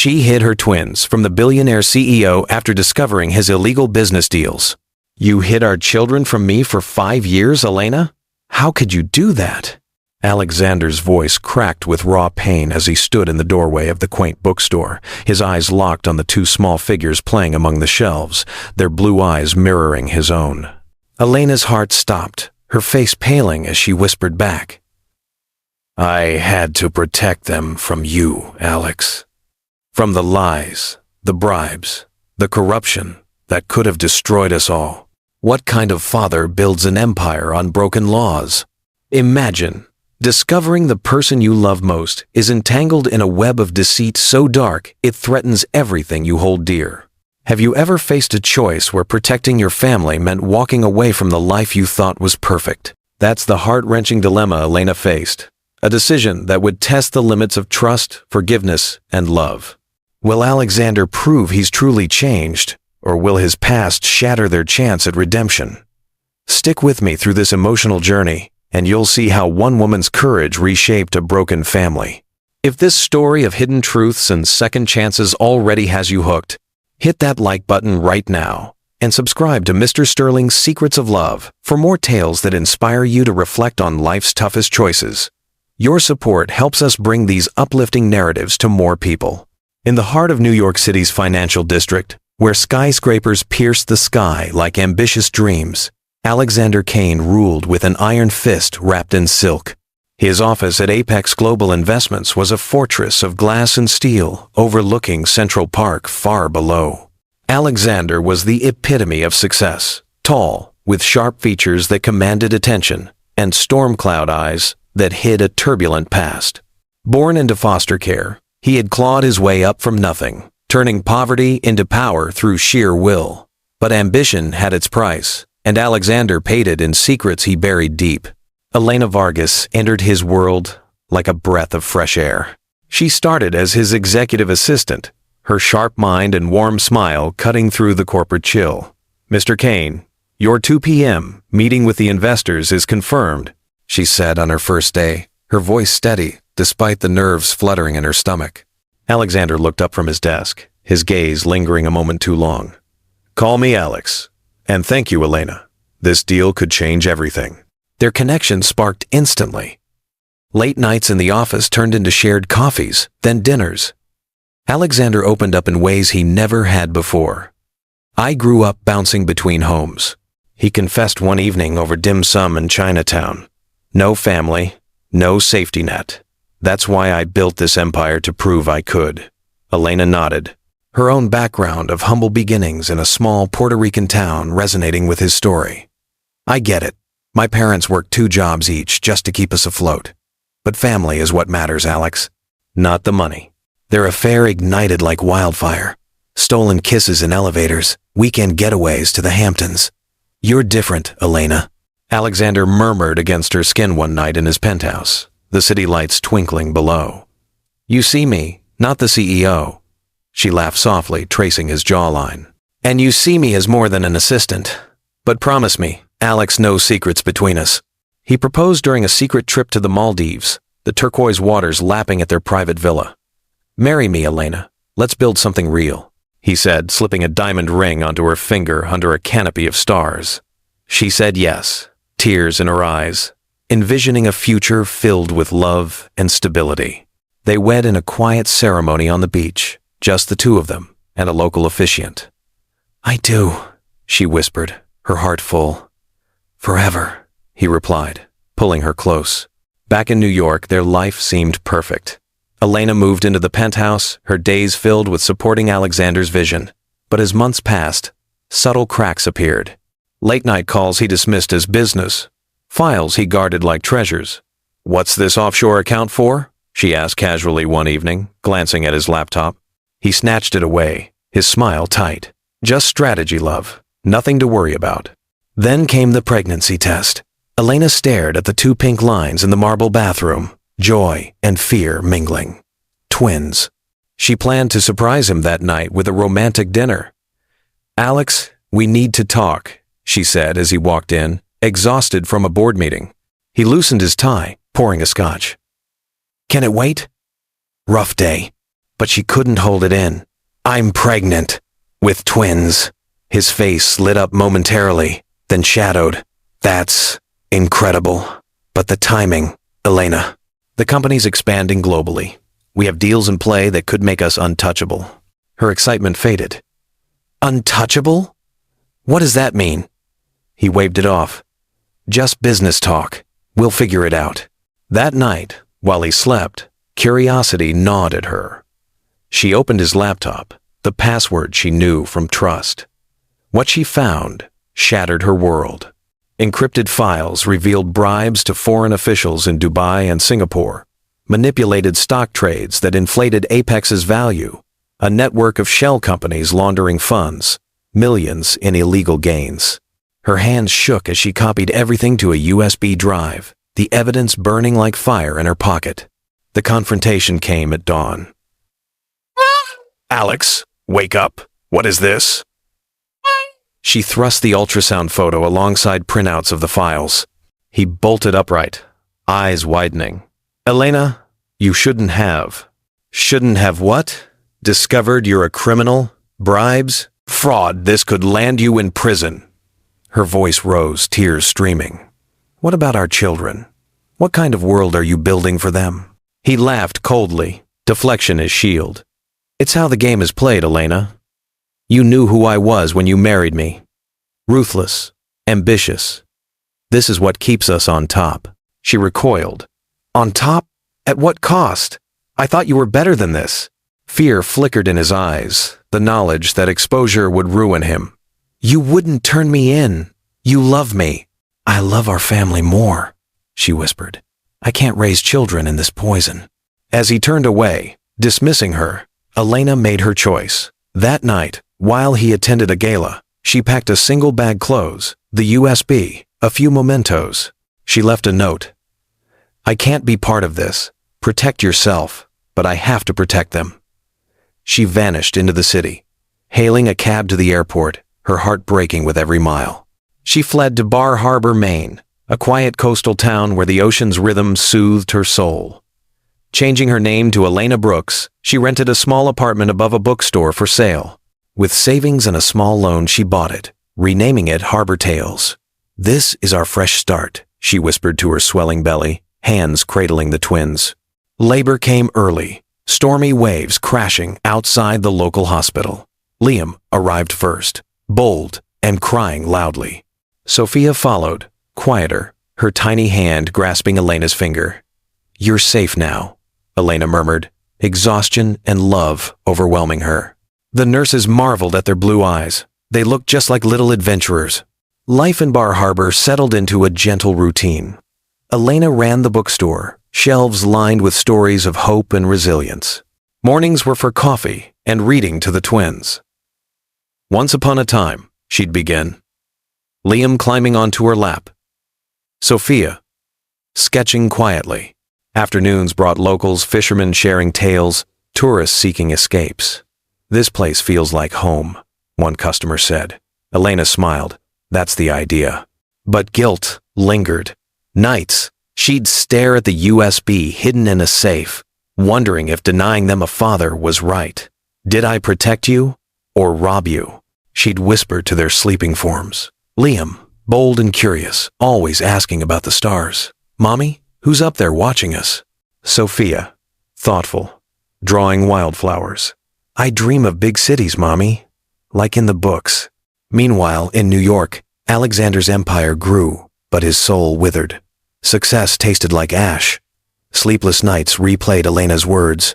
She hid her twins from the billionaire CEO after discovering his illegal business deals. You hid our children from me for 5 years, Elena? How could you do that? Alexander's voice cracked with raw pain as he stood in the doorway of the quaint bookstore, his eyes locked on the two small figures playing among the shelves, their blue eyes mirroring his own. Elena's heart stopped, her face paling as she whispered back, "I had to protect them from you, Alex. From the lies, the bribes, the corruption that could have destroyed us all. What kind of father builds an empire on broken laws? Imagine discovering the person you love most is entangled in a web of deceit so dark it threatens everything you hold dear. Have you ever faced a choice where protecting your family meant walking away from the life you thought was perfect? That's the heart-wrenching dilemma Elena faced, a decision that would test the limits of trust, forgiveness, and love. Will Alexander prove he's truly changed, or will his past shatter their chance at redemption? Stick with me through this emotional journey, and you'll see how one woman's courage reshaped a broken family. If this story of hidden truths and second chances already has you hooked, hit that like button right now and subscribe to Mr. Sterling's Secrets of Love for more tales that inspire you to reflect on life's toughest choices. Your support helps us bring these uplifting narratives to more people. In the heart of New York City's financial district, where skyscrapers pierced the sky like ambitious dreams, Alexander Kane ruled with an iron fist wrapped in silk. His office at Apex Global Investments was a fortress of glass and steel overlooking Central Park far below. Alexander was the epitome of success, tall, with sharp features that commanded attention, and storm cloud eyes that hid a turbulent past. Born into foster care, he had clawed his way up from nothing, turning poverty into power through sheer will. But ambition had its price, and Alexander paid it in secrets he buried deep. Elena Vargas entered his world like a breath of fresh air. She started as his executive assistant, her sharp mind and warm smile cutting through the corporate chill. "Mr. Kane, your 2 p.m. meeting with the investors is confirmed," she said on her first day, her voice steady despite the nerves fluttering in her stomach. Alexander looked up from his desk, his gaze lingering a moment too long. "Call me Alex. And thank you, Elena. This deal could change everything." Their connection sparked instantly. Late nights in the office turned into shared coffees, then dinners. Alexander opened up in ways he never had before. "I grew up bouncing between homes," he confessed one evening over dim sum in Chinatown. "No family, no safety net. That's why I built this empire to prove I could." Elena nodded, her own background of humble beginnings in a small Puerto Rican town resonating with his story. "I get it. My parents worked 2 jobs each just to keep us afloat. But family is what matters, Alex. Not the money." Their affair ignited like wildfire. Stolen kisses in elevators, weekend getaways to the Hamptons. "You're different, Elena," Alexander murmured against her skin one night in his penthouse, the city lights twinkling below. "You see me, not the CEO." She laughed softly, tracing his jawline. "And you see me as more than an assistant. But promise me, Alex, no secrets between us." He proposed during a secret trip to the Maldives, the turquoise waters lapping at their private villa. "Marry me, Elena. Let's build something real," he said, slipping a diamond ring onto her finger under a canopy of stars. She said yes, tears in her eyes, envisioning a future filled with love and stability. They wed in a quiet ceremony on the beach, just the two of them and a local officiant. "I do," she whispered, her heart full. "Forever," he replied, pulling her close. Back in New York, their life seemed perfect. Elena moved into the penthouse, her days filled with supporting Alexander's vision. But as months passed, subtle cracks appeared. Late-night calls he dismissed as business, files he guarded like treasures. "What's this offshore account for?" she asked casually one evening, glancing at his laptop. He snatched it away, his smile tight. "Just strategy, love. Nothing to worry about." Then came the pregnancy test. Elena stared at the 2 pink lines in the marble bathroom, joy and fear mingling. Twins. She planned to surprise him that night with a romantic dinner. "Alex, we need to talk," she said as he walked in, exhausted from a board meeting. He loosened his tie, pouring a scotch. "Can it wait?" "Rough day. but she couldn't hold it in. "I'm pregnant. With twins." His face lit up momentarily, then shadowed. "That's incredible. But the timing, Elena. The company's expanding globally. We have deals in play that could make us untouchable." Her excitement faded. "Untouchable? What does that mean?" He waved it off. "Just business talk. We'll figure it out." That night, while he slept, curiosity gnawed at her. She opened his laptop, the password she knew from trust. What she found shattered her world. Encrypted files revealed bribes to foreign officials in Dubai and Singapore, manipulated stock trades that inflated Apex's value, a network of shell companies laundering funds, millions in illegal gains. Her hands shook as she copied everything to a USB drive, the evidence burning like fire in her pocket. The confrontation came at dawn. "Alex, wake up. What is this?" She thrust the ultrasound photo alongside printouts of the files. He bolted upright, eyes widening. "Elena, you shouldn't have." "Shouldn't have what? Discovered you're a criminal? Bribes? Fraud. This could land you in prison." Her voice rose, tears streaming. "What about our children? What kind of world are you building for them?" He laughed coldly, deflection his shield. "It's how the game is played, Elena. You knew who I was when you married me. Ruthless, ambitious. This is what keeps us on top." She recoiled. "On top? At what cost? I thought you were better than this." Fear flickered in his eyes, the knowledge that exposure would ruin him. "You wouldn't turn me in. You love me." "I love our family more," she whispered. "I can't raise children in this poison." As he turned away, dismissing her, Elena made her choice. That night, while he attended a gala, she packed a single bag clothes, the USB, a few mementos. She left a note. "I can't be part of this. Protect yourself, but I have to protect them." She vanished into the city, hailing a cab to the airport, her heart breaking with every mile. She fled to Bar Harbor, Maine, a quiet coastal town where the ocean's rhythm soothed her soul. Changing her name to Elena Brooks, she rented a small apartment above a bookstore for sale. With savings and a small loan, she bought it, renaming it Harbor Tales. "This is our fresh start," she whispered to her swelling belly, hands cradling the twins. Labor came early, stormy waves crashing outside the local hospital. Liam arrived first, bold and crying loudly. Sophia followed, quieter, her tiny hand grasping Elena's finger. "You're safe now," Elena murmured, exhaustion and love overwhelming her. The nurses marveled at their blue eyes. They looked just like little adventurers. Life in Bar Harbor settled into a gentle routine. Elena ran the bookstore, shelves lined with stories of hope and resilience. Mornings were for coffee and reading to the twins. "Once upon a time," she'd begin. Liam climbing onto her lap. Sophia, sketching quietly. Afternoons brought locals, fishermen sharing tales, tourists seeking escapes. "This place feels like home," one customer said. Elena smiled. That's the idea. But guilt lingered. Nights, she'd stare at the USB hidden in a safe, wondering if denying them a father was right. "Did I protect you or rob you?" she'd whisper to their sleeping forms. Liam, bold and curious, always asking about the stars. "Mommy, who's up there watching us?" Sophia, thoughtful, drawing wildflowers. "I dream of big cities, Mommy, like in the books." Meanwhile, in New York, Alexander's empire grew, but his soul withered. Success tasted like ash. Sleepless nights replayed Elena's words.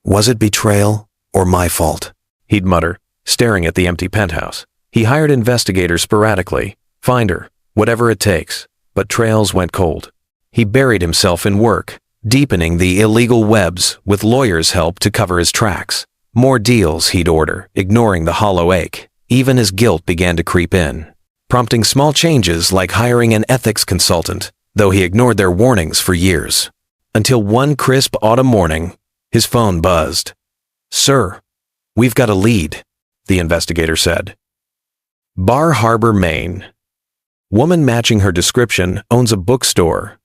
"Was it betrayal or my fault?" he'd mutter, staring at the empty penthouse. He hired investigators sporadically, find her, whatever it takes, but trails went cold. He buried himself in work, deepening the illegal webs with lawyers' help to cover his tracks. More deals he'd order, ignoring the hollow ache. Even his guilt began to creep in, prompting small changes like hiring an ethics consultant, though he ignored their warnings for years. Until one crisp autumn morning, his phone buzzed. "Sir, we've got a lead," the investigator said. "Bar Harbor, Maine. Woman matching her description owns a bookstore.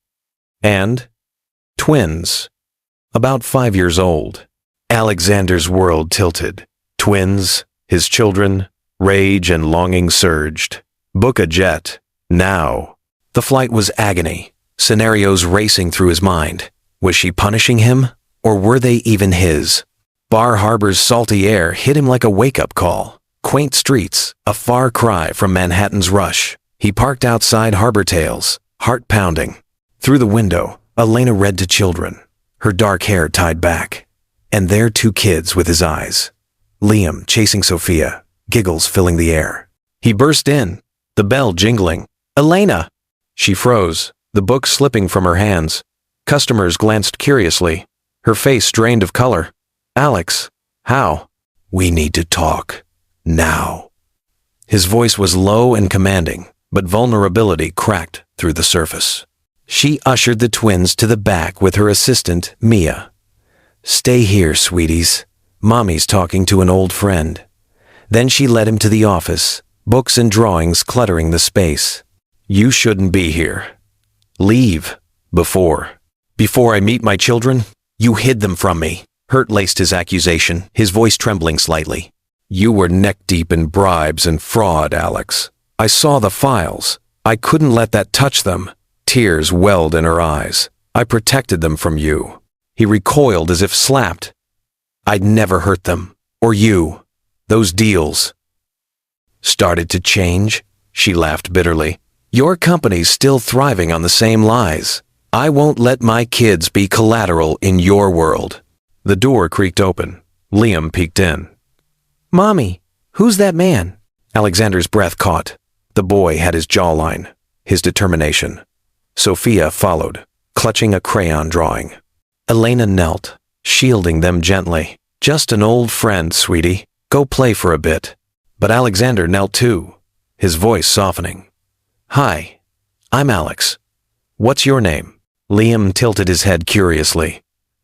And twins, about 5 years old." Alexander's world tilted. Twins, his children, rage and longing surged. Book a jet. Now. The flight was agony, scenarios racing through his mind. Was she punishing him, or were they even his? Bar Harbor's salty air hit him like a wake-up call. Quaint streets, a far cry from Manhattan's rush. He parked outside Harbor Tales, heart pounding. Through the window, Elena read to children, her dark hair tied back. And there 2 kids with his eyes. Liam chasing Sophia, giggles filling the air. He burst in, the bell jingling. "Elena!" She froze, the book slipping from her hands. Customers glanced curiously, her face drained of color. "Alex, how?" "We need to talk. Now." His voice was low and commanding, but vulnerability cracked through the surface. She ushered the twins to the back with her assistant, Mia. "Stay here, sweeties. Mommy's talking to an old friend." Then she led him to the office, books and drawings cluttering the space. "You shouldn't be here. Leave. Before I meet my children, you hid them from me." Hurt laced his accusation, his voice trembling slightly. "You were neck-deep in bribes and fraud, Alex. I saw the files. I couldn't let that touch them." Tears welled in her eyes. "I protected them from you." He recoiled as if slapped. "I'd never hurt them. Or you. Those deals." "Started to change?" She laughed bitterly. "Your company's still thriving on the same lies. I won't let my kids be collateral in your world." The door creaked open. Liam peeked in. "Mommy, who's that man?" Alexander's breath caught. The boy had his jawline, his determination. Sophia followed, clutching a crayon drawing. Elena knelt, shielding them gently. "Just an old friend, sweetie. Go play for a bit." But Alexander knelt too, his voice softening. "Hi, I'm Alex. What's your name?" Liam tilted his head curiously.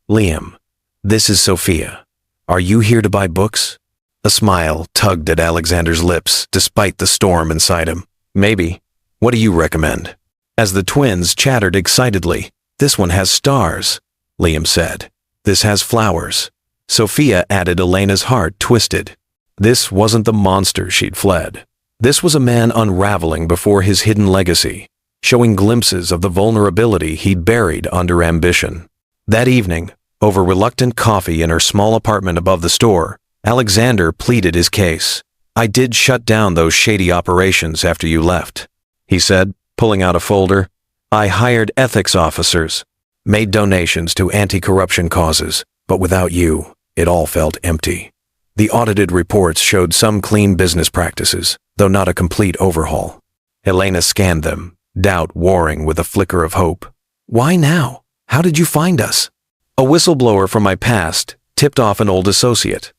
"Liam, this is Sophia. Are you here to buy books?" A smile tugged at Alexander's lips despite the storm inside him. "Maybe. What do you recommend?" As the twins chattered excitedly, "This one has stars," Liam said. "This has flowers." Sophia added, Elena's heart twisted. This wasn't the monster she'd fled. This was a man unraveling before his hidden legacy, showing glimpses of the vulnerability he'd buried under ambition. That evening, over reluctant coffee in her small apartment above the store, Alexander pleaded his case. "I did shut down those shady operations after you left," he said, pulling out a folder. "I hired ethics officers, made donations to anti-corruption causes, but without you, it all felt empty." The audited reports showed some clean business practices, though not a complete overhaul. Elena scanned them, doubt warring with a flicker of hope. "Why now? How did you find us?" "A whistleblower from my past tipped off an old associate.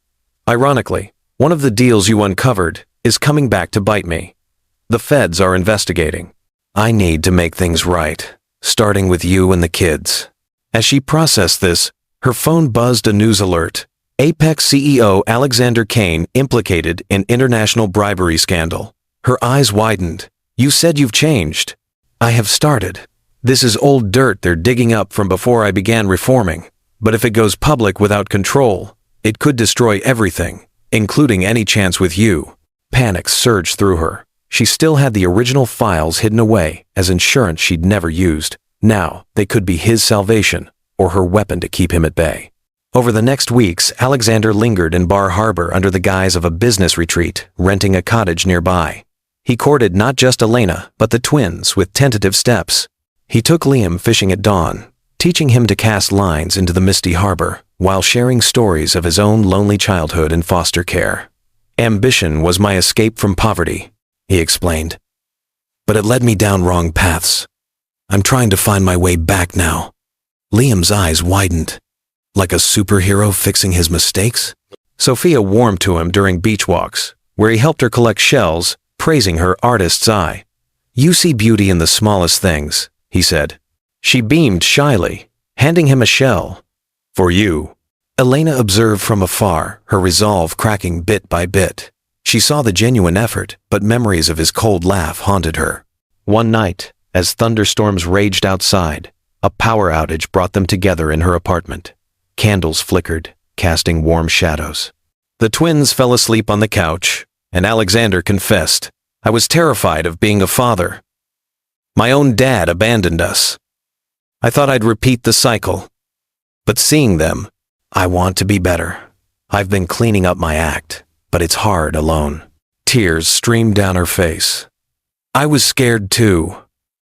Ironically, one of the deals you uncovered is coming back to bite me. The feds are investigating. I need to make things right, starting with you and the kids." As she processed this, her phone buzzed a news alert. Apex CEO Alexander Kane implicated in international bribery scandal. Her eyes widened. "You said you've changed." "I have started. This is old dirt they're digging up from before I began reforming. But if it goes public without control, it could destroy everything, including any chance with you." Panic surged through her. She still had the original files hidden away as insurance she'd never used. Now, they could be his salvation, or her weapon to keep him at bay. Over the next weeks, Alexander lingered in Bar Harbor under the guise of a business retreat, renting a cottage nearby. He courted not just Elena, but the twins with tentative steps. He took Liam fishing at dawn, teaching him to cast lines into the misty harbor, while sharing stories of his own lonely childhood in foster care. "Ambition was my escape from poverty," he explained. "But it led me down wrong paths. I'm trying to find my way back now." Liam's eyes widened. Like a superhero fixing his mistakes? Sophia warmed to him during beach walks, where he helped her collect shells, praising her artist's eye. "You see beauty in the smallest things," he said. She beamed shyly, handing him a shell. "For you." Elena observed from afar, her resolve cracking bit by bit. She saw the genuine effort, but memories of his cold laugh haunted her. One night, as thunderstorms raged outside, a power outage brought them together in her apartment. Candles flickered, casting warm shadows. The twins fell asleep on the couch, and Alexander confessed, "I was terrified of being a father. My own dad abandoned us. I thought I'd repeat the cycle. But seeing them, I want to be better. I've been cleaning up my act, but it's hard alone." Tears streamed down her face. "I was scared too,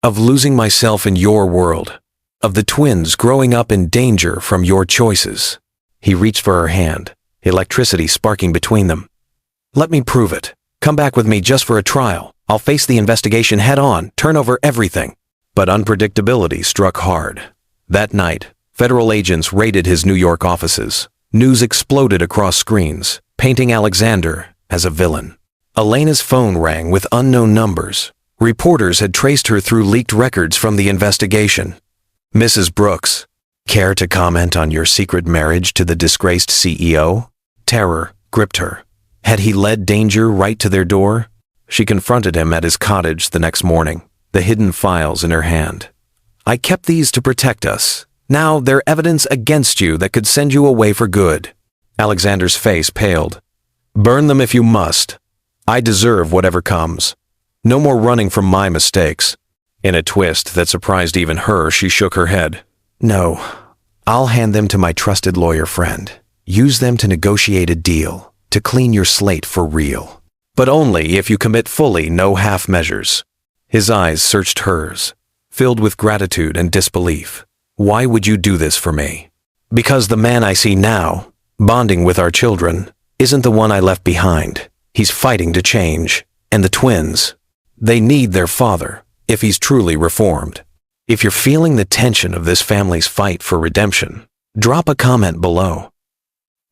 of losing myself in your world, of the twins growing up in danger from your choices." He reached for her hand, electricity sparking between them. "Let me prove it. Come back with me just for a trial. I'll face the investigation head on, turn over everything." But unpredictability struck hard. That night, federal agents raided his New York offices. News exploded across screens, painting Alexander as a villain. Elena's phone rang with unknown numbers. Reporters had traced her through leaked records from the investigation. "Mrs. Brooks, care to comment on your secret marriage to the disgraced CEO?" Terror gripped her. Had he led danger right to their door? She confronted him at his cottage the next morning, the hidden files in her hand. "I kept these to protect us. Now they're evidence against you that could send you away for good." Alexander's face paled. "Burn them if you must. I deserve whatever comes. No more running from my mistakes." In a twist that surprised even her, she shook her head. "No, I'll hand them to my trusted lawyer friend. Use them to negotiate a deal, to clean your slate for real. But only if you commit fully, no half measures." His eyes searched hers, filled with gratitude and disbelief. "Why would you do this for me?" "Because the man I see now, bonding with our children, isn't the one I left behind. He's fighting to change. And the twins, they need their father, if he's truly reformed." If you're feeling the tension of this family's fight for redemption, drop a comment below.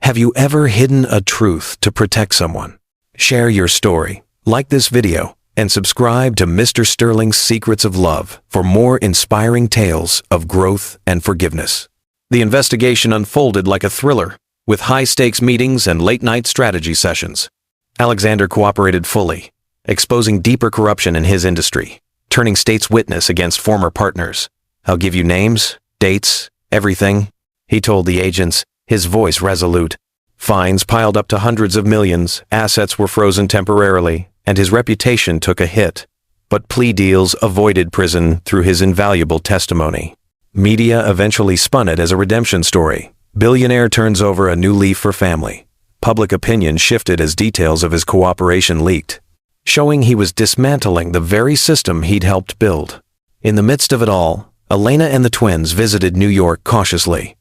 Have you ever hidden a truth to protect someone? Share your story, like this video, and subscribe to Mr. Sterling's Secrets of Love for more inspiring tales of growth and forgiveness. The investigation unfolded like a thriller, with high-stakes meetings and late-night strategy sessions. Alexander cooperated fully, exposing deeper corruption in his industry, turning state's witness against former partners. "I'll give you names, dates, everything," he told the agents, his voice resolute. Fines piled up to hundreds of millions, assets were frozen temporarily, and his reputation took a hit. But plea deals avoided prison through his invaluable testimony. Media eventually spun it as a redemption story. Billionaire turns over a new leaf for family. Public opinion shifted as details of his cooperation leaked, showing he was dismantling the very system he'd helped build. In the midst of it all, Elena and the twins visited New York cautiously.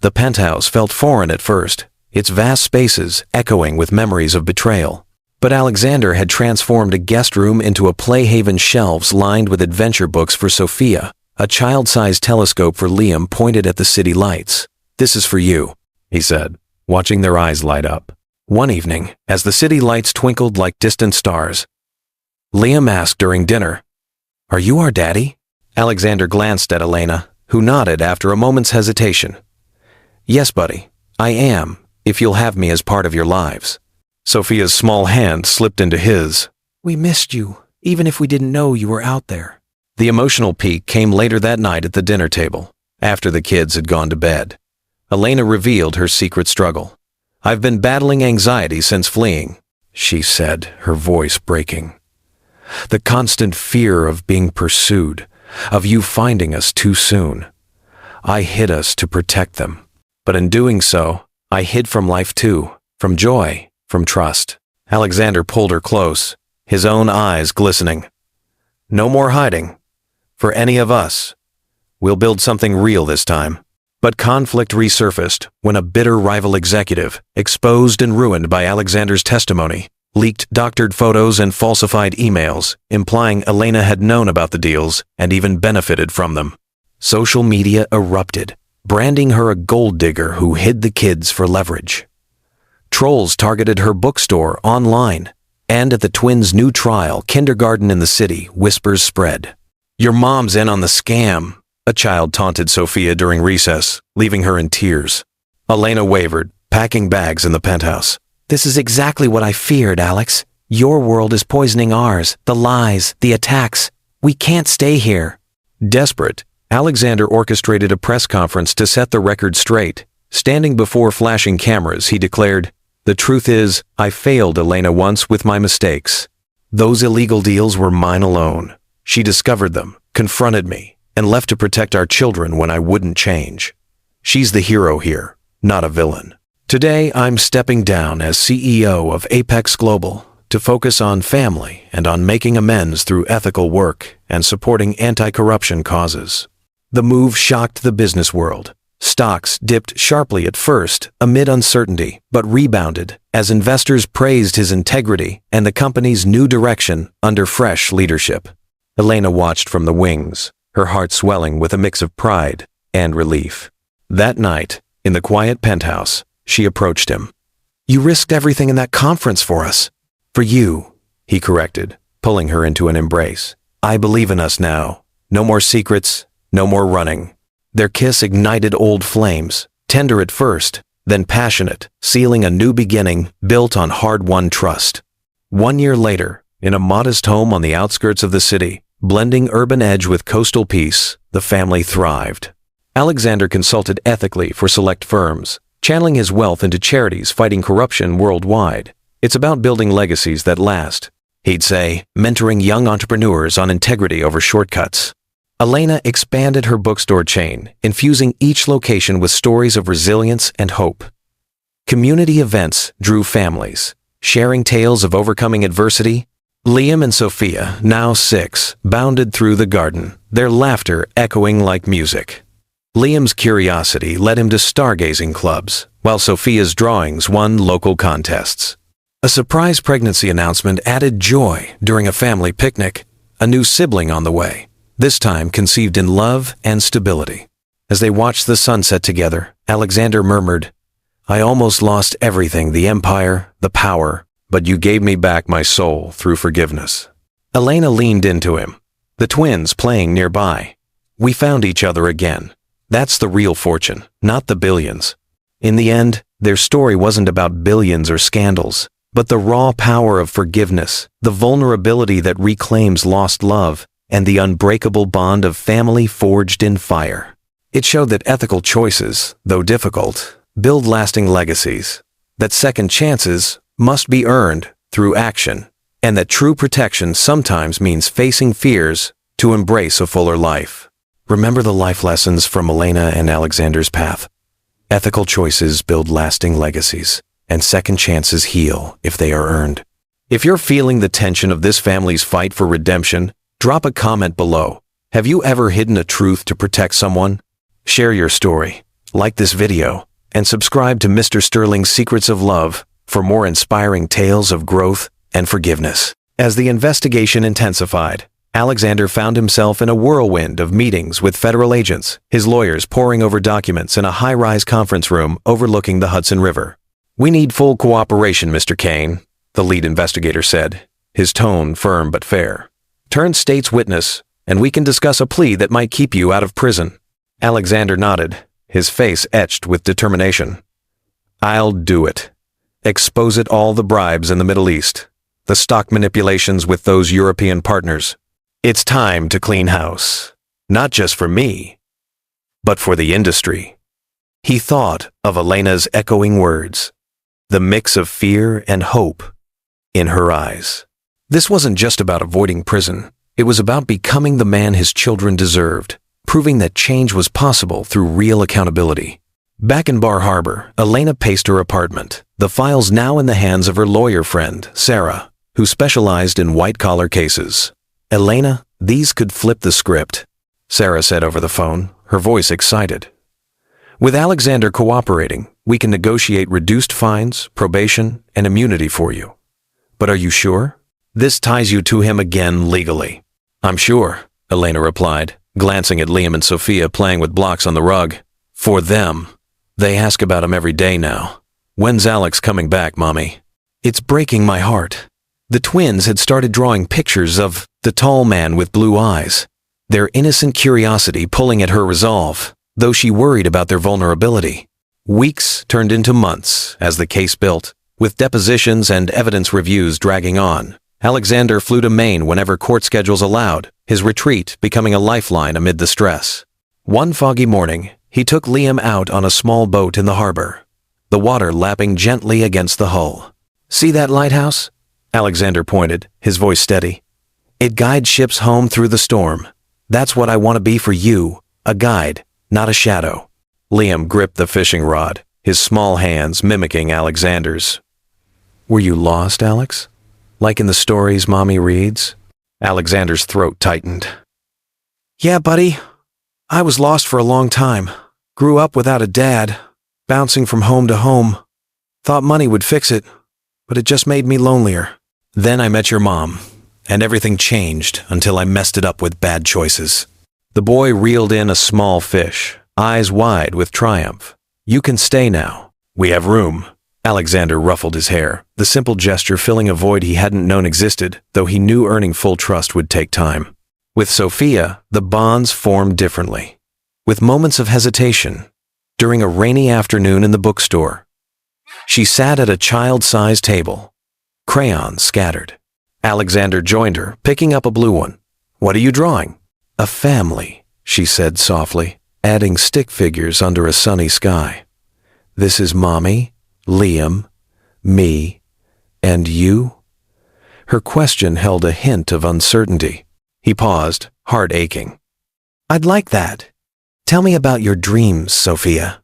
The penthouse felt foreign at first, its vast spaces echoing with memories of betrayal. But Alexander had transformed a guest room into a Playhaven, shelves lined with adventure books for Sophia, a child-sized telescope for Liam pointed at the city lights. "This is for you," he said, watching their eyes light up. One evening, as the city lights twinkled like distant stars, Liam asked during dinner, "Are you our daddy?" Alexander glanced at Elena, who nodded after a moment's hesitation. "Yes, buddy, I am, if you'll have me as part of your lives." Sophia's small hand slipped into his. "We missed you, even if we didn't know you were out there." The emotional peak came later that night at the dinner table, after the kids had gone to bed. Elena revealed her secret struggle. "I've been battling anxiety since fleeing," she said, her voice breaking. "The constant fear of being pursued, of you finding us too soon. I hid us to protect them. But in doing so, I hid from life too, from joy, from trust." Alexander pulled her close, his own eyes glistening. "No more hiding. For any of us. We'll build something real this time." But conflict resurfaced when a bitter rival executive, exposed and ruined by Alexander's testimony, leaked doctored photos and falsified emails, implying Elena had known about the deals and even benefited from them. Social media erupted, branding her a gold digger who hid the kids for leverage. Trolls targeted her bookstore online, and at the twins' new trial, kindergarten in the city, whispers spread. "Your mom's in on the scam," a child taunted Sophia during recess, leaving her in tears. Elena wavered, packing bags in the penthouse. "This is exactly what I feared, Alex. Your world is poisoning ours, the lies, the attacks. We can't stay here." Desperate, Alexander orchestrated a press conference to set the record straight. Standing before flashing cameras, he declared, "The truth is, I failed Elena once with my mistakes. Those illegal deals were mine alone. She discovered them, confronted me, and left to protect our children when I wouldn't change. She's the hero here, not a villain. Today, I'm stepping down as CEO of Apex Global to focus on family and on making amends through ethical work and supporting anti-corruption causes." The move shocked the business world. Stocks dipped sharply at first amid uncertainty, but rebounded as investors praised his integrity and the company's new direction under fresh leadership. Elena watched from the wings, her heart swelling with a mix of pride and relief. That night, in the quiet penthouse, she approached him. "You risked everything in that conference for us." "For you," he corrected, pulling her into an embrace. "I believe in us now. No more secrets, no more running." Their kiss ignited old flames, tender at first, then passionate, sealing a new beginning built on hard-won trust. 1 year later, in a modest home on the outskirts of the city, blending urban edge with coastal peace, the family thrived. Alexander consulted ethically for select firms, channeling his wealth into charities fighting corruption worldwide. "It's about building legacies that last," he'd say, mentoring young entrepreneurs on integrity over shortcuts. Elena expanded her bookstore chain, infusing each location with stories of resilience and hope. Community events drew families, sharing tales of overcoming adversity. Liam and Sophia, now 6, bounded through the garden, their laughter echoing like music. Liam's curiosity led him to stargazing clubs, while Sophia's drawings won local contests. A surprise pregnancy announcement added joy during a family picnic, a new sibling on the way, this time conceived in love and stability. As they watched the sunset together, Alexander murmured, "I almost lost everything, the empire, the power, but you gave me back my soul through forgiveness." Elena leaned into him, the twins playing nearby. "We found each other again. That's the real fortune, not the billions." In the end, their story wasn't about billions or scandals, but the raw power of forgiveness, the vulnerability that reclaims lost love, and the unbreakable bond of family forged in fire. It showed that ethical choices, though difficult, build lasting legacies, that second chances must be earned through action, and that true protection sometimes means facing fears to embrace a fuller life. Remember the life lessons from Elena and Alexander's path. Ethical choices build lasting legacies, and second chances heal if they are earned. If you're feeling the tension of this family's fight for redemption, drop a comment below. Have you ever hidden a truth to protect someone? Share your story, like this video, and subscribe to Mr. Sterling's Secrets of Love for more inspiring tales of growth and forgiveness. As the investigation intensified, Alexander found himself in a whirlwind of meetings with federal agents, his lawyers poring over documents in a high-rise conference room overlooking the Hudson River. "We need full cooperation, Mr. Kane," the lead investigator said, his tone firm but fair. "Turn state's witness, and we can discuss a plea that might keep you out of prison." Alexander nodded, his face etched with determination. "I'll do it. Expose it all, the bribes in the Middle East, the stock manipulations with those European partners. It's time to clean house, not just for me, but for the industry." He thought of Elena's echoing words, the mix of fear and hope in her eyes. This wasn't just about avoiding prison. It was about becoming the man his children deserved, proving that change was possible through real accountability. Back in Bar Harbor, Elena paced her apartment, the files now in the hands of her lawyer friend, Sarah, who specialized in white-collar cases. "Elena, these could flip the script," Sarah said over the phone, her voice excited. "With Alexander cooperating, we can negotiate reduced fines, probation, and immunity for you. But are you sure? This ties you to him again legally." "I'm sure," Elena replied, glancing at Liam and Sophia playing with blocks on the rug. "For them. They ask about him every day now. When's Alex coming back, Mommy?" "It's breaking my heart." The twins had started drawing pictures of the tall man with blue eyes, their innocent curiosity pulling at her resolve, though she worried about their vulnerability. Weeks turned into months as the case built, with depositions and evidence reviews dragging on. Alexander flew to Maine whenever court schedules allowed, his retreat becoming a lifeline amid the stress. One foggy morning, He took Liam out on a small boat in the harbor, the water lapping gently against the hull. "See that lighthouse?" Alexander pointed, his voice steady. "It guides ships home through the storm. That's what I want to be for you, a guide, not a shadow." Liam gripped the fishing rod, his small hands mimicking Alexander's. "Were you lost, Alex? Like in the stories Mommy reads?" Alexander's throat tightened. "Yeah, buddy. I was lost for a long time. Grew up without a dad, bouncing from home to home. Thought money would fix it, but it just made me lonelier. Then I met your mom, and everything changed until I messed it up with bad choices." The boy reeled in a small fish, eyes wide with triumph. "You can stay now. We have room." Alexander ruffled his hair, the simple gesture filling a void he hadn't known existed, though he knew earning full trust would take time. With Sophia, the bonds formed differently, with moments of hesitation. During a rainy afternoon in the bookstore, she sat at a child-sized table, crayons scattered. Alexander joined her, picking up a blue one. "What are you drawing?" "A family," she said softly, adding stick figures under a sunny sky. "This is Mommy, Liam, me, and you?" Her question held a hint of uncertainty. He paused, heart aching. "I'd like that. Tell me about your dreams, Sophia.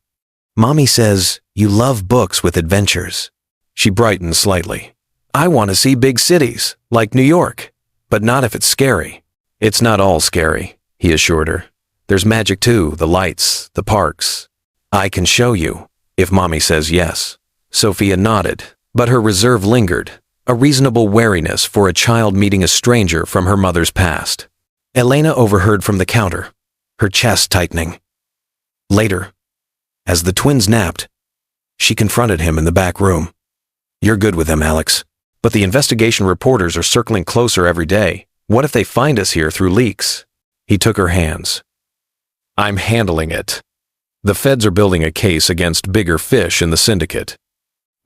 Mommy says you love books with adventures." She brightened slightly. "I want to see big cities, like New York, but not if it's scary." "It's not all scary," he assured her. "There's magic too, the lights, the parks. I can show you, if Mommy says yes." Sophia nodded, but her reserve lingered, a reasonable wariness for a child meeting a stranger from her mother's past. Elena overheard from the counter, her chest tightening. Later, as the twins napped, she confronted him in the back room. "You're good with them, Alex. But the investigation reporters are circling closer every day. What if they find us here through leaks?" He took her hands. "I'm handling it. The feds are building a case against bigger fish in the syndicate.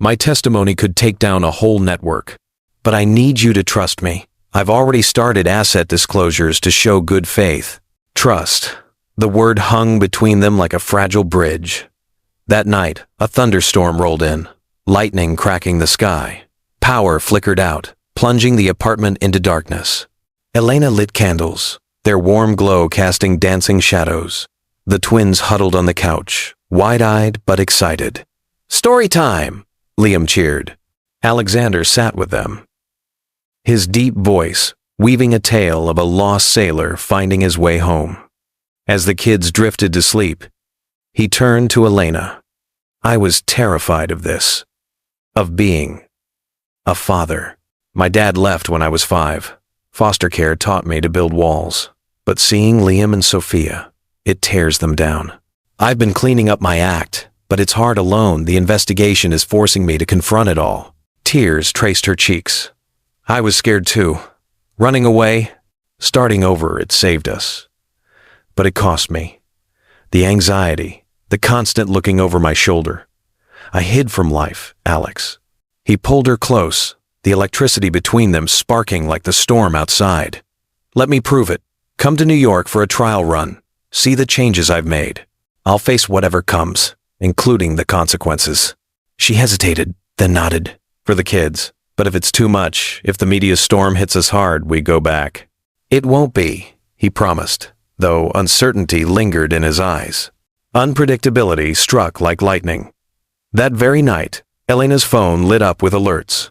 My testimony could take down a whole network. But I need you to trust me. I've already started asset disclosures to show good faith." Trust. The word hung between them like a fragile bridge. That night, a thunderstorm rolled in, lightning cracking the sky. Power flickered out, plunging the apartment into darkness. Elena lit candles, their warm glow casting dancing shadows. The twins huddled on the couch, wide-eyed but excited. "Story time!" Liam cheered. Alexander sat with them, his deep voice weaving a tale of a lost sailor finding his way home. As the kids drifted to sleep, he turned to Elena. "I was terrified of this, of being a father. My dad left when I was 5. Foster care taught me to build walls, but seeing Liam and Sophia, it tears them down. I've been cleaning up my act, but it's hard alone. The investigation is forcing me to confront it all." Tears traced her cheeks. "I was scared too. Running away, starting over, it saved us. But it cost me. The anxiety, the constant looking over my shoulder. I hid from life, Alex." He pulled her close, the electricity between them sparking like the storm outside. "Let me prove it. Come to New York for a trial run. See the changes I've made. I'll face whatever comes, including the consequences." She hesitated, then nodded. "For the kids. But if it's too much, if the media storm hits us hard, we go back." "It won't be," he promised, though uncertainty lingered in his eyes. Unpredictability struck like lightning. That very night, Elena's phone lit up with alerts.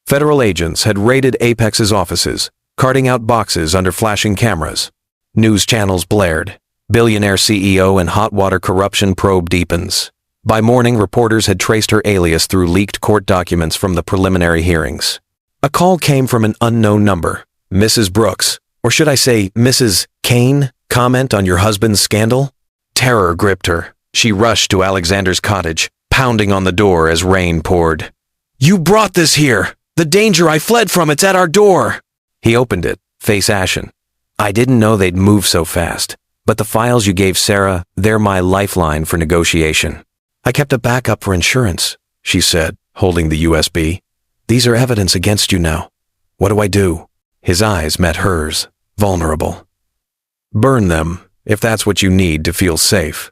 Federal agents had raided Apex's offices, carting out boxes under flashing cameras. News channels blared. Billionaire CEO and hot water corruption probe deepens. By morning, reporters had traced her alias through leaked court documents from the preliminary hearings. A call came from an unknown number. "Mrs. Brooks, or should I say Mrs. Kane, comment on your husband's scandal?" Terror gripped her. She rushed to Alexander's cottage, pounding on the door as rain poured. "You brought this here! The danger I fled from, it's at our door!" He opened it, face ashen. "I didn't know they'd move so fast, but the files you gave Sarah, they're my lifeline for negotiation." "I kept a backup for insurance," she said, holding the USB. "These are evidence against you now. What do I do?" His eyes met hers, vulnerable. "Burn them, if that's what you need to feel safe.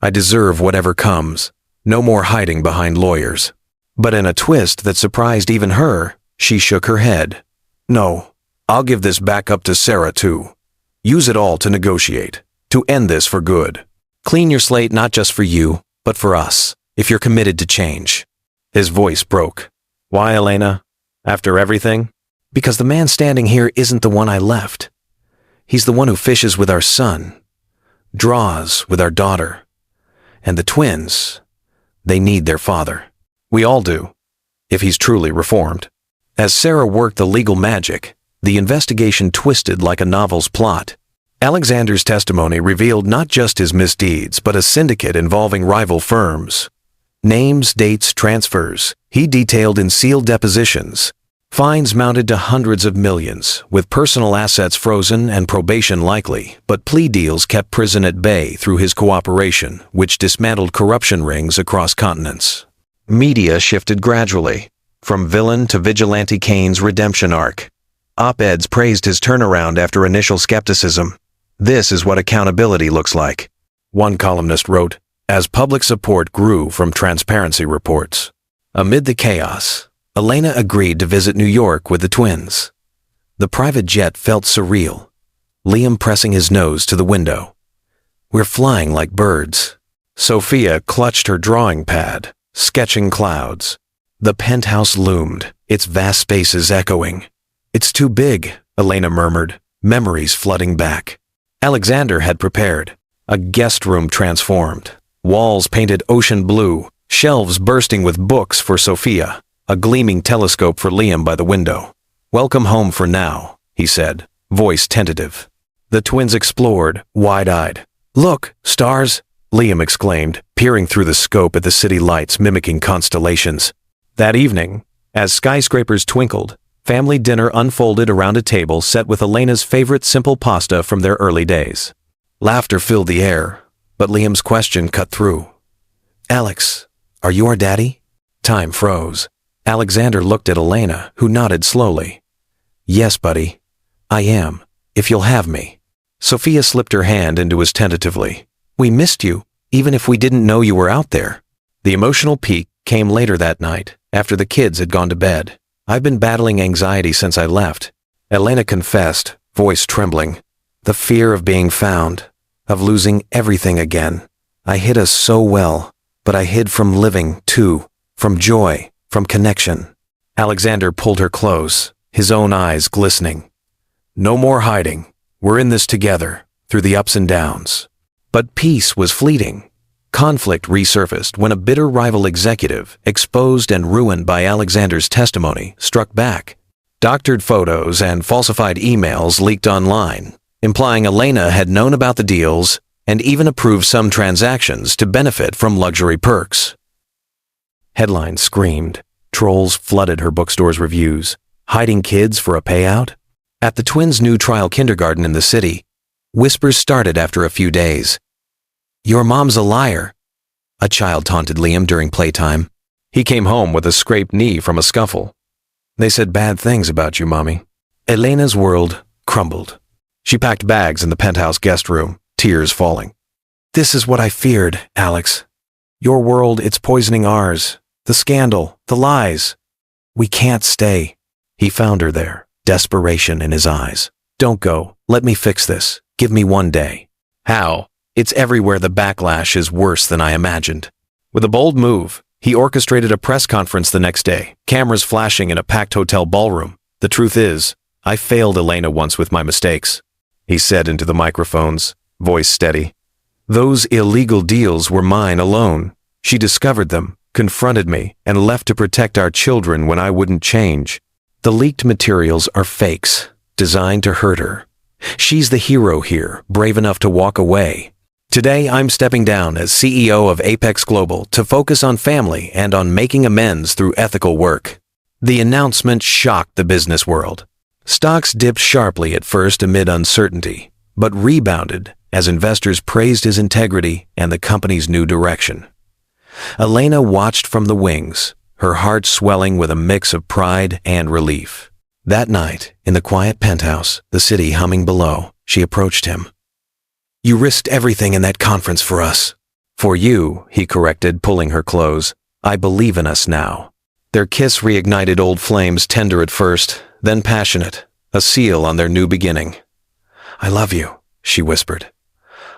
I deserve whatever comes. No more hiding behind lawyers." But in a twist that surprised even her, she shook her head. "No, I'll give this back up to Sarah too. Use it all to negotiate, to end this for good. Clean your slate not just for you, but for us, if you're committed to change." His voice broke. "Why, Elena? After everything?" "Because the man standing here isn't the one I left. He's the one who fishes with our son, draws with our daughter. And the twins, they need their father. We all do, if he's truly reformed." As Sarah worked the legal magic, the investigation twisted like a novel's plot. Alexander's testimony revealed not just his misdeeds, but a syndicate involving rival firms. Names, dates, transfers, he detailed in sealed depositions. Fines mounted to hundreds of millions, with personal assets frozen and probation likely, but plea deals kept prison at bay through his cooperation, which dismantled corruption rings across continents. Media shifted gradually, from villain to vigilante Kane's redemption arc. Op-eds praised his turnaround after initial skepticism. "This is what accountability looks like," one columnist wrote, as public support grew from transparency reports. Amid the chaos, Elena agreed to visit New York with the twins. The private jet felt surreal, Liam pressing his nose to the window. "We're flying like birds." Sophia clutched her drawing pad, sketching clouds. The penthouse loomed, its vast spaces echoing. "It's too big," Elena murmured, memories flooding back. Alexander had prepared. A guest room transformed. Walls painted ocean blue, shelves bursting with books for Sophia, a gleaming telescope for Liam by the window. "Welcome home for now," he said, voice tentative. The twins explored, wide-eyed. "Look, stars!" Liam exclaimed, peering through the scope at the city lights mimicking constellations. That evening, as skyscrapers twinkled, family dinner unfolded around a table set with Elena's favorite simple pasta from their early days. Laughter filled the air, but Liam's question cut through. "Alex, are you our daddy?" Time froze. Alexander looked at Elena, who nodded slowly. "Yes, buddy. I am, if you'll have me." Sophia slipped her hand into his tentatively. "We missed you, even if we didn't know you were out there." The emotional peak came later that night, after the kids had gone to bed. "I've been battling anxiety since I left," Elena confessed, voice trembling. "The fear of being found, of losing everything again. I hid us so well, but I hid from living, too, from joy, from connection." Alexander pulled her close, his own eyes glistening. "No more hiding. We're in this together, through the ups and downs." But peace was fleeting. Conflict resurfaced when a bitter rival executive, exposed and ruined by Alexander's testimony, struck back. Doctored photos and falsified emails leaked online, implying Elena had known about the deals and even approved some transactions to benefit from luxury perks. Headlines screamed. Trolls flooded her bookstore's reviews. Hiding kids for a payout? At the twins' new trial kindergarten in the city, whispers started after a few days. "Your mom's a liar," a child taunted Liam during playtime. He came home with a scraped knee from a scuffle. "They said bad things about you, Mommy." Elena's world crumbled. She packed bags in the penthouse guest room, tears falling. "This is what I feared, Alex. Your world, it's poisoning ours. The scandal, the lies. We can't stay." He found her there, desperation in his eyes. "Don't go. Let me fix this. Give me one day." "How? It's everywhere. The backlash is worse than I imagined." With a bold move, he orchestrated a press conference the next day, cameras flashing in a packed hotel ballroom. "The truth is, I failed Elena once with my mistakes," he said into the microphones, voice steady. "Those illegal deals were mine alone. She discovered them, confronted me, and left to protect our children when I wouldn't change. The leaked materials are fakes, designed to hurt her. She's the hero here, brave enough to walk away. Today, I'm stepping down as CEO of Apex Global to focus on family and on making amends through ethical work." The announcement shocked the business world. Stocks dipped sharply at first amid uncertainty, but rebounded as investors praised his integrity and the company's new direction. Elena watched from the wings, her heart swelling with a mix of pride and relief. That night, in the quiet penthouse, the city humming below, she approached him. "You risked everything in that conference for us. For you, he corrected, pulling her close. I believe in us now. Their kiss reignited old flames, tender at first, then passionate, a seal on their new beginning. I love you, she whispered.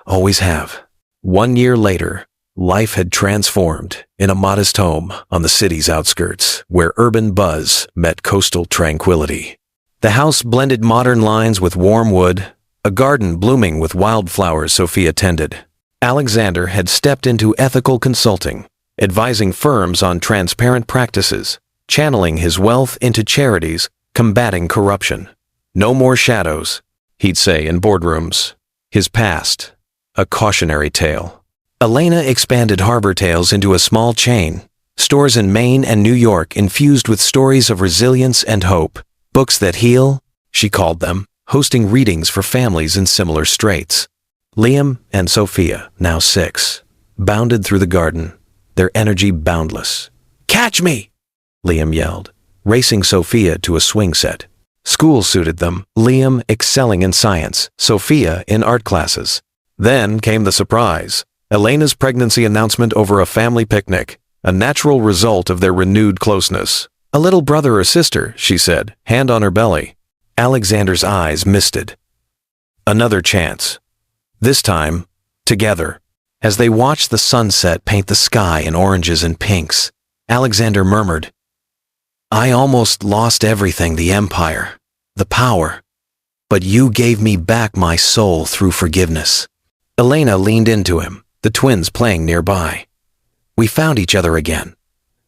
Always have. 1 year later, life had transformed in a modest home on the city's outskirts, where urban buzz met coastal tranquility. The house blended modern lines with warm wood, a garden blooming with wildflowers Sophia tended. Alexander had stepped into ethical consulting, advising firms on transparent practices, channeling his wealth into charities, combating corruption. No more shadows, he'd say in boardrooms. His past, a cautionary tale. Elena expanded Harbor Tales into a small chain, stores in Maine and New York infused with stories of resilience and hope. Books that heal, she called them, hosting readings for families in similar straits. Liam and Sophia, now 6, bounded through the garden, their energy boundless. Catch me! Liam yelled, racing Sophia to a swing set. School suited them, Liam excelling in science, Sophia in art classes. Then came the surprise, Elena's pregnancy announcement over a family picnic, a natural result of their renewed closeness. A little brother or sister, she said, hand on her belly. Alexander's eyes misted. Another chance. This time, together. As they watched the sunset paint the sky in oranges and pinks, Alexander murmured, I almost lost everything, the empire, the power, but you gave me back my soul through forgiveness. Elena leaned into him, the twins playing nearby. We found each other again.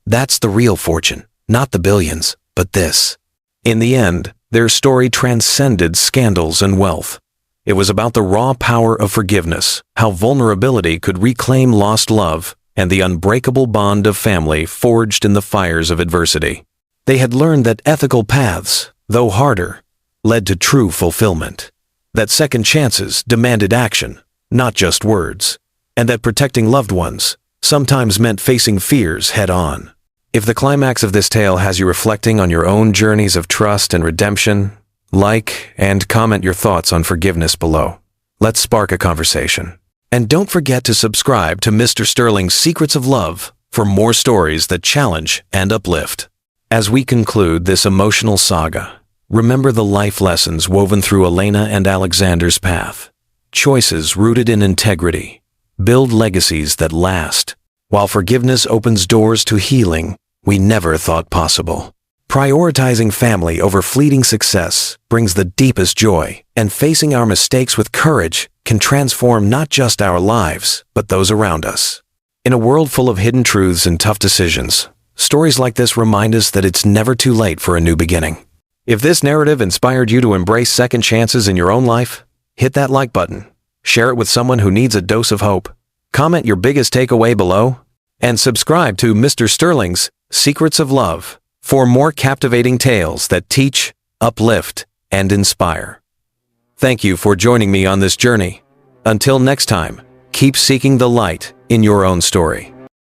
That's the real fortune, not the billions, but this. In the end, their story transcended scandals and wealth. It was about the raw power of forgiveness, how vulnerability could reclaim lost love, and the unbreakable bond of family forged in the fires of adversity. They had learned that ethical paths, though harder, led to true fulfillment. That second chances demanded action, not just words. And that protecting loved ones sometimes meant facing fears head-on. If the climax of this tale has you reflecting on your own journeys of trust and redemption, like and comment your thoughts on forgiveness below. Let's spark a conversation. And don't forget to subscribe to Mr. Sterling's Secrets of Love for more stories that challenge and uplift. As we conclude this emotional saga, remember the life lessons woven through Elena and Alexander's path. Choices rooted in integrity build legacies that last, while forgiveness opens doors to healing we never thought possible. Prioritizing family over fleeting success brings the deepest joy, and facing our mistakes with courage can transform not just our lives, but those around us. In a world full of hidden truths and tough decisions, stories like this remind us that it's never too late for a new beginning. If this narrative inspired you to embrace second chances in your own life, hit that like button, share it with someone who needs a dose of hope, comment your biggest takeaway below, and subscribe to Mr. Sterling's Secrets of Love for more captivating tales that teach, uplift, and inspire. Thank you for joining me on this journey. Until next time, keep seeking the light in your own story.